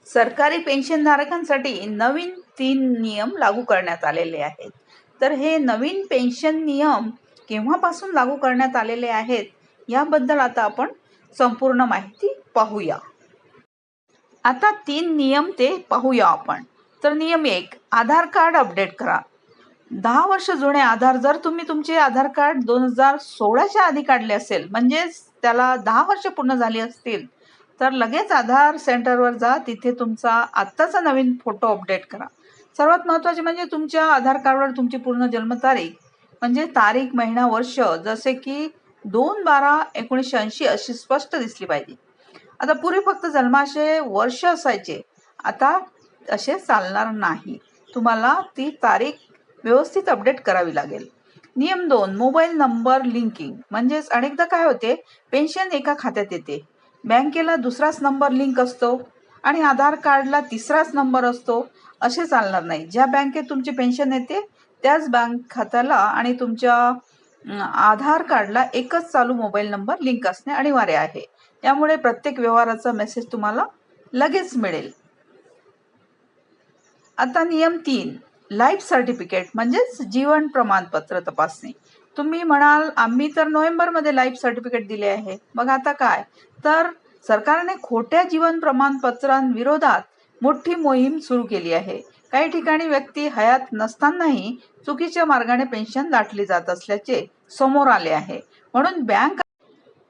सरकारी पेन्शनधारकांसाठी नवीन 3 नियम लागू करण्यात आलेले आहेत. तर हे नवीन पेन्शन नियम केव्हापासून लागू करण्यात आलेले आहेत याबद्दल आता आपण संपूर्ण माहिती पाहूया. आता 3 नियम ते पाहूया आपण. तर नियम 1, आधार कार्ड अपडेट करा. 10 वर्ष जुने आधार जर तुम्ही तुमचे आधार कार्ड 2016च्या आधी काढले असेल, म्हणजेच त्याला 10 वर्ष पूर्ण झाली असतील, तर लगेच आधार सेंटरवर जा. तिथे तुमचा आत्ताचा नवीन फोटो अपडेट करा. सर्वात महत्त्वाचे म्हणजे तुमच्या आधार कार्डवर तुमची पूर्ण जन्मतारीख म्हणजे तारीख, महिना, वर्ष जसे की 2/12/1980 अशी स्पष्ट दिसली पाहिजे. आता पूर्वी फक्त जन्माचे वर्ष असायचे, आता असे चालणार नाही. तुम्हाला ती तारीख व्यवस्थित अपडेट करावी लागेल. नियम 2, मोबाईल नंबर लिंकिंग. म्हणजेच अनेकदा काय होते, पेन्शन एका खात्यात येते, बँकेला दुसराच नंबर लिंक असतो आणि आधार कार्डला तिसराच नंबर असतो. असे चालणार नाही. ज्या बँकेत तुमची पेन्शन येते त्याच बँक खात्याला आणि तुमच्या आधार कार्डला एकच चालू मोबाईल नंबर लिंक असणे अनिवार्य आहे. त्यामुळे प्रत्येक व्यवहाराचा मेसेज तुम्हाला लगेच मिळेल. आता नियम 3, लाईफ सर्टिफिकेट म्हणजेच जीवन प्रमाणपत्र तपासणी. तुम्ही म्हणाल आम्ही तर नोव्हेंबरमध्ये लाईफ सर्टिफिकेट दिले आहे, मग आता काय? तर सरकारने खोट्या जीवन प्रमाणपत्रांविरोधात मोठी मोहीम सुरू केली आहे. काही ठिकाणी व्यक्ती हयात नसतानाही चुकीच्या मार्गाने पेन्शन लाटली जात असल्याचे समोर आले आहे. म्हणून बँक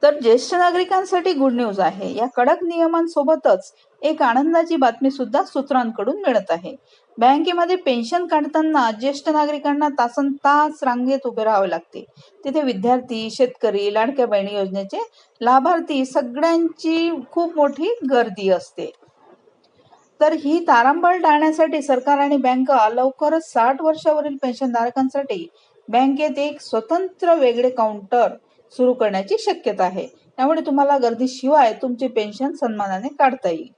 तर ज्येष्ठ नागरिकांसाठी गुड न्यूज आहे. या कडक नियमांसोबतच एक आनंदाची बातमी सुद्धा सूत्रांकडून मिळत आहे. बँकेमध्ये पेन्शन काढताना ज्येष्ठ नागरिकांना तासनतास रांगेत उभे राहावे लागते. तिथे विद्यार्थी, शेतकरी, लाडक्या बहिणी योजनेचे लाभार्थी सगळ्यांची खूप मोठी गर्दी असते. तर ही तारांबळ टाळण्यासाठी सरकार आणि बँका लवकरच 60 वर्षावरील पेन्शनधारकांसाठी बँकेत एक स्वतंत्र वेगळे काउंटर सुरू करण्याची शक्यता आहे. त्यामुळे तुम्हाला गर्दीशिवाय तुमची पेन्शन सन्मानाने काढता येईल.